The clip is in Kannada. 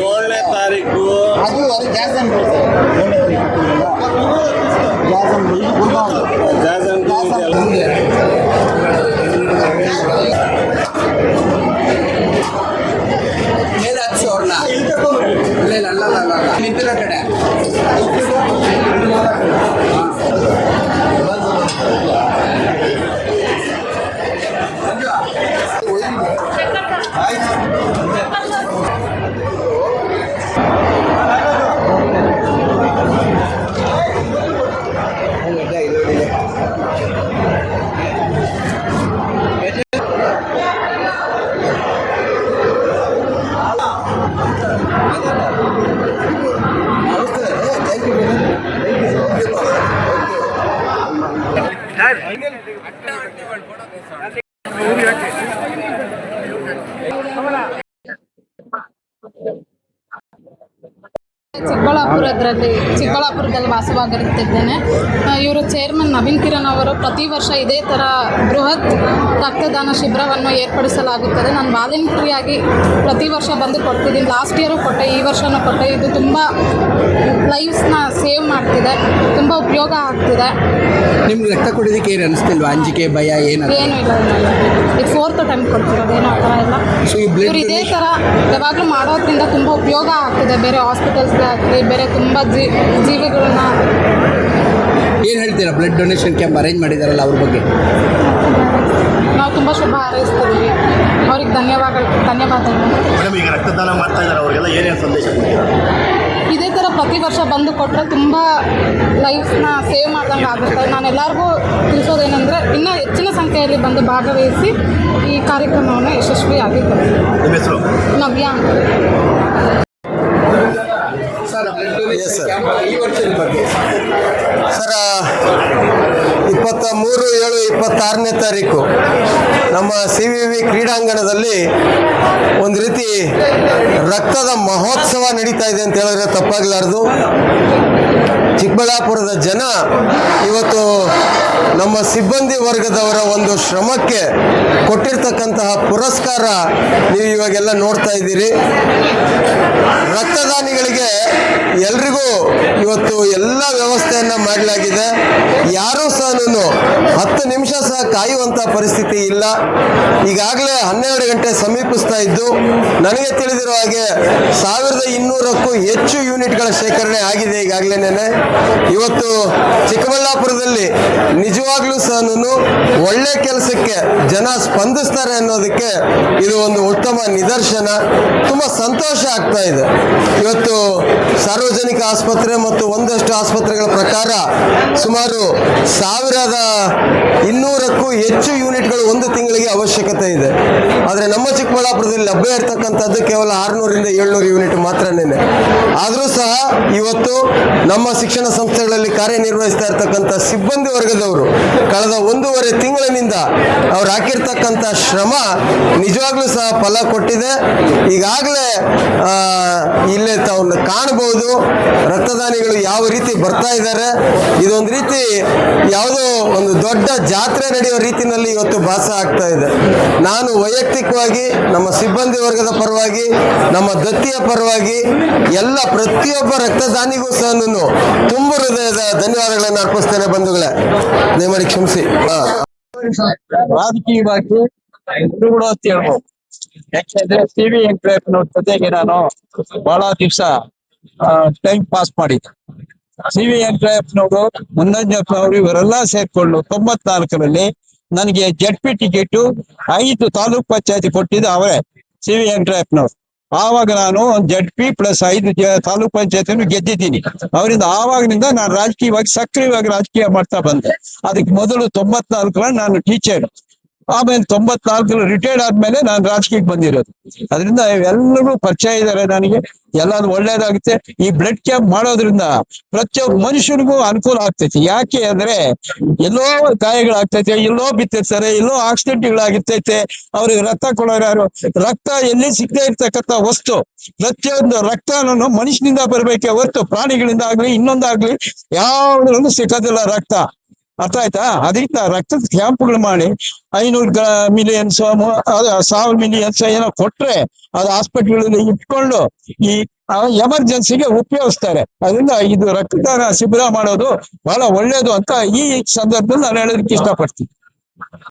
ಏಳನೇ ತಾರೀಕು ನಿಂತಿರೋ ಕಡೆ ಚಿಕ್ಕಬಳ್ಳಾಪುರದಲ್ಲಿ ವಾಸವಾಗಿರುತ್ತಿದ್ದೇನೆ. ಇವರು ಚೇರ್ಮನ್ ನವೀನ್ ಕಿರಣ್ ಅವರು ಪ್ರತಿ ವರ್ಷ ಇದೇ ಥರ ಬೃಹತ್ ರಕ್ತದಾನ ಶಿಬಿರವನ್ನು ಏರ್ಪಡಿಸಲಾಗುತ್ತದೆ. ನಾನು ವಾಲಂಟ್ರಿಯಾಗಿ ಪ್ರತಿ ವರ್ಷ ಬಂದು ಕೊಡ್ತಿದ್ದೀನಿ. ಲಾಸ್ಟ್ ಇಯರು ಕೊಟ್ಟೆ, ಈ ವರ್ಷವೂ ಕೊಟ್ಟೆ. ಇದು ತುಂಬ ಲೈಫ್ಸ್ನ ಸೇವ್ ಮಾಡ್ತಿದೆ, ತುಂಬ ಉಪಯೋಗ ಆಗ್ತಿದೆ. ನಿಮ್ಗೆ ರಕ್ತ ಕೊಡೋದಕ್ಕೆ ಏನು ಅನಿಸ್ತಿಲ್ವಾ? ಅಂಜಿಕೆ, ಭಯ ಏನೂ ಇಲ್ಲ. ಇದು 4th ಟೈಮ್ ಕೊಡ್ತಿರೋದು, ಏನೋ ಆ ಥರ ಇಲ್ಲ. ಇವರು ಇದೇ ಥರ ಯಾವಾಗಲೂ ಮಾಡೋದ್ರಿಂದ ತುಂಬ ಉಪಯೋಗ ಆಗ್ತಿದೆ. ಬೇರೆ ಹಾಸ್ಪಿಟಲ್ಸ್ಗೆ ಆಗಲಿ, ಬೇರೆ ತುಂಬ ಜೀವಿಗಳನ್ನ. ಏನು ಹೇಳ್ತೀರಾ? ಬ್ಲಡ್ ಡೊನೇಷನ್ ಕ್ಯಾಂಪ್ ಅರೇಂಜ್ ಮಾಡಿದಾರಲ್ಲ, ಅವ್ರ ಬಗ್ಗೆ ನಾವು ತುಂಬ ಶುಭ ಹಾರೈಸ್ತೀವಿ. ಅವ್ರಿಗೆ ಧನ್ಯವಾದಗಳು. ಮೇಡಮ್, ಈಗ ರಕ್ತದಾನ ಮಾಡ್ತಾ ಇದ್ದಾರೆ, ಅವರಿಗೆಲ್ಲ ಏನೇನು ಸಂದೇಶ ಕೊಡ್ತೀರಾ? ಇದೇ ಥರ ಪ್ರತಿ ವರ್ಷ ಬಂದು ಕೊಟ್ಟರೆ ತುಂಬ ಲೈಫ್ನ ಸೇವ್ ಮಾಡ್ದಂಗೆ ಆಗುತ್ತೆ. ನಾನು ಎಲ್ಲರಿಗೂ ತಿಳಿಸೋದೇನೆಂದರೆ ಇನ್ನೂ ಹೆಚ್ಚಿನ ಸಂಖ್ಯೆಯಲ್ಲಿ ಬಂದು ಭಾಗವಹಿಸಿ ಈ ಕಾರ್ಯಕ್ರಮವನ್ನು ಯಶಸ್ವಿಯಾಗಿ ನಿಮ್ಮ ಹೆಸರು? ನವ್ಯ. ಸರ್, 23/7/26ನೇ ತಾರೀಕು ನಮ್ಮ CVV ಕ್ರೀಡಾಂಗಣದಲ್ಲಿ ಒಂದು ರೀತಿ ರಕ್ತದ ಮಹೋತ್ಸವ ನಡೀತಾ ಇದೆ ಅಂತ ಹೇಳಿದ್ರೆ ತಪ್ಪಾಗಲಾರ್ದು. ಚಿಕ್ಕಬಳ್ಳಾಪುರದ ಜನ ಇವತ್ತು ನಮ್ಮ ಸಿಬ್ಬಂದಿ ವರ್ಗದವರ ಒಂದು ಶ್ರಮಕ್ಕೆ ಕೊಟ್ಟಿರ್ತಕ್ಕಂತಹ ಪುರಸ್ಕಾರ ನೀವು ಇವಾಗೆಲ್ಲ ನೋಡ್ತಾ ಇದ್ದೀರಿ. ರಕ್ತದಾನಿಗಳಿಗೆ ಎಲ್ರಿಗೂ ಇವತ್ತು ಎಲ್ಲ ವ್ಯವಸ್ಥೆಯನ್ನು ಮಾಡಲಾಗಿದೆ. ಯಾರೂ ಸಹ 10 ನಿಮಿಷ ಸಹ ಕಾಯುವಂಥ ಪರಿಸ್ಥಿತಿ ಇಲ್ಲ. ಈಗಾಗಲೇ 12 ಗಂಟೆ ಸಮೀಪಿಸ್ತಾ ಇದ್ದು ನನಗೆ ತಿಳಿದಿರೋ ಹಾಗೆ 1200ಕ್ಕೂ ಹೆಚ್ಚು ಯೂನಿಟ್ಗಳ ಶೇಖರಣೆ ಆಗಿದೆ ಈಗಾಗಲೇ. ಇವತ್ತು ಚಿಕ್ಕಬಳ್ಳಾಪುರದಲ್ಲಿ ನಿಜವಾಗ್ಲೂ ಸಹ ಒಳ್ಳೆ ಕೆಲಸಕ್ಕೆ ಜನ ಸ್ಪಂದಿಸ್ತಾರೆ ಅನ್ನೋದಕ್ಕೆ ಇದು ಒಂದು ಉತ್ತಮ ನಿದರ್ಶನ. ತುಂಬ ಸಂತೋಷ ಆಗ್ತಾ ಇದೆ. ಇವತ್ತು ಸಾರ್ವಜನಿಕ ಆಸ್ಪತ್ರೆ ಮತ್ತು ಒಂದಷ್ಟು ಆಸ್ಪತ್ರೆಗಳ ಪ್ರಕಾರ ಸುಮಾರು 1000 ಬೇಕಾದ 200ಕ್ಕೂ ಹೆಚ್ಚು ಯೂನಿಟ್ಗಳು ಒಂದು ತಿಂಗಳಿಗೆ ಅವಶ್ಯಕತೆ ಇದೆ. ಆದರೆ ನಮ್ಮ ಚಿಕ್ಕಬಳ್ಳಾಪುರದಲ್ಲಿ ಲಭ್ಯ ಇರತಕ್ಕಂಥದ್ದು ಕೇವಲ 600ರಿಂದ 700 ಯೂನಿಟ್ ಮಾತ್ರನೇ. ಆದರೂ ಸಹ ಇವತ್ತು ನಮ್ಮ ಶಿಕ್ಷಣ ಸಂಸ್ಥೆಗಳಲ್ಲಿ ಕಾರ್ಯನಿರ್ವಹಿಸ್ತಾ ಇರತಕ್ಕಂಥ ಸಿಬ್ಬಂದಿ ವರ್ಗದವರು ಕಳೆದ 1.5 ತಿಂಗಳಿನಿಂದ ಅವ್ರು ಹಾಕಿರ್ತಕ್ಕಂಥ ಶ್ರಮ ನಿಜವಾಗ್ಲೂ ಸಹ ಫಲ ಕೊಟ್ಟಿದೆ. ಈಗಾಗಲೇ ಇಲ್ಲೇ ತಾವು ಕಾಣಬಹುದು ರಕ್ತದಾನಿಗಳು ಯಾವ ರೀತಿ ಬರ್ತಾ ಇದ್ದಾರೆ. ಇದೊಂದು ರೀತಿ ಯಾವುದೋ ಒಂದು ದೊಡ್ಡ ಜಾತ್ರೆ ನಡೆಯುವ ರೀತಿಯಲ್ಲಿ ಇವತ್ತು ಭಾಸ ಆಗ್ತಾ ಇದೆ. ನಾನು ವೈಯಕ್ತಿಕವಾಗಿ ನಮ್ಮ ಸಿಬ್ಬಂದಿ ವರ್ಗದ ಪರವಾಗಿ, ನಮ್ಮ ದತ್ತಿಯ ಪರವಾಗಿ ಎಲ್ಲ ಪ್ರತಿಯೊಬ್ಬ ರಕ್ತದಾನಿಗೂ ಸಹ ನಾನು ತುಂಬ ಹೃದಯದ ಧನ್ಯವಾದಗಳನ್ನು ಅರ್ಪಿಸ್ತೇನೆ. ಬಂಧುಗಳೇ, ದಯಮಾಡಿ ಕ್ಷಮಿಸಿ. ರಾಜಕೀಯವಾಗಿ ಕೂಡ ಅಂತ ಹೇಳ್ಬೋದು. ಯಾಕೆಂದ್ರೆ ಟಿವಿ ವೆಂಕಟೇಶ್ನವ್ರ ಜೊತೆಗೆ ನಾನು ಬಹಳ ದಿವಸ ಟೈಮ್ ಪಾಸ್ ಮಾಡಿದ್ದೆ. ವಿ ವೆಂಕಟೇಶ್ನವರು, ಮುನ್ನಜ್ಜಪ್ಪನವರು ಇವರೆಲ್ಲ ಸೇರ್ಕೊಂಡು 94ರಲ್ಲಿ ನನಗೆ ಜಡ್ಪಿ ಟಿಕೆಟ್ 5 ತಾಲೂಕ್ ಪಂಚಾಯತಿ ಕೊಟ್ಟಿದ್ದು ಅವರೇ, ವಿ ವೆಂಕಟೇಶ್ನವರು. ಆವಾಗ ನಾನು ಜಡ್ಪಿ ಪ್ಲಸ್ 5 ತಾಲೂಕ್ ಪಂಚಾಯತಿಯನ್ನು ಗೆದ್ದಿದ್ದೀನಿ ಅವರಿಂದ. ಆವಾಗಿನಿಂದ ನಾನು ರಾಜಕೀಯವಾಗಿ ಸಕ್ರಿಯವಾಗಿ ರಾಜಕೀಯ ಮಾಡ್ತಾ ಬಂದೆ. ಅದಕ್ಕೆ ಮೊದಲು 94ರಲ್ಲಿ ನಾನು ಟೀಚರ್, ಆಮೇಲೆ 94 ರಿಟೈರ್ಡ್ ಆದ್ಮೇಲೆ ನಾನು ರಾಜಕೀಯಕ್ಕೆ ಬಂದಿರೋದು. ಅದರಿಂದ ಎಲ್ಲರೂ ಪರಿಚಯ ಇದ್ದಾರೆ ನನಗೆ, ಎಲ್ಲಾನು ಒಳ್ಳೇದಾಗುತ್ತೆ. ಈ ಬ್ಲಡ್ ಕ್ಯಾಂಪ್ ಮಾಡೋದ್ರಿಂದ ಪ್ರತಿಯೊಬ್ಬ ಮನುಷ್ಯನಿಗೂ ಅನುಕೂಲ ಆಗ್ತೈತಿ. ಯಾಕೆ ಅಂದ್ರೆ ಎಲ್ಲೋ ಗಾಯಗಳಾಗ್ತೈತೆ, ಎಲ್ಲೋ ಬಿತ್ತಿರ್ತಾರೆ, ಎಲ್ಲೋ ಆಕ್ಸಿಡೆಂಟ್ಗಳಾಗಿರ್ತೈತೆ. ಅವ್ರಿಗೆ ರಕ್ತ ಕೊಡೋರು ಯಾರು? ರಕ್ತ ಎಲ್ಲಿ ಸಿಗದೆ ಇರ್ತಕ್ಕಂಥ ವಸ್ತು. ಪ್ರತಿಯೊಂದು ರಕ್ತನೂ ಮನುಷ್ಯನಿಂದ ಬರ್ಬೇಕೆ ಹೊರತು ಪ್ರಾಣಿಗಳಿಂದ ಆಗ್ಲಿ ಇನ್ನೊಂದಾಗ್ಲಿ ಯಾವ್ದ್ರಲ್ಲೂ ಸಿಕ್ಕೋದಿಲ್ಲ ರಕ್ತ. ಅರ್ಥ ಆಯ್ತಾ? ಅದರಿಂದ ರಕ್ತದ ಕ್ಯಾಂಪ್ಗಳು ಮಾಡಿ 500 ಮಿಲಿಯನ್ಸ್ 1000 ಮಿಲಿಯನ್ಸ್ ಏನೋ ಕೊಟ್ರೆ ಅದು ಹಾಸ್ಪಿಟಲ್ಗಳಲ್ಲಿ ಇಟ್ಕೊಂಡು ಈ ಎಮರ್ಜೆನ್ಸಿಗೆ ಉಪಯೋಗಿಸ್ತಾರೆ. ಅದರಿಂದ ಇದು ರಕ್ತದಾನ ಶಿಬಿರ ಮಾಡೋದು ಬಹಳ ಒಳ್ಳೇದು ಅಂತ ಈ ಸಂದರ್ಭದಲ್ಲಿ ನಾನು ಹೇಳೋದಕ್ಕೆ ಇಷ್ಟಪಡ್ತೀನಿ.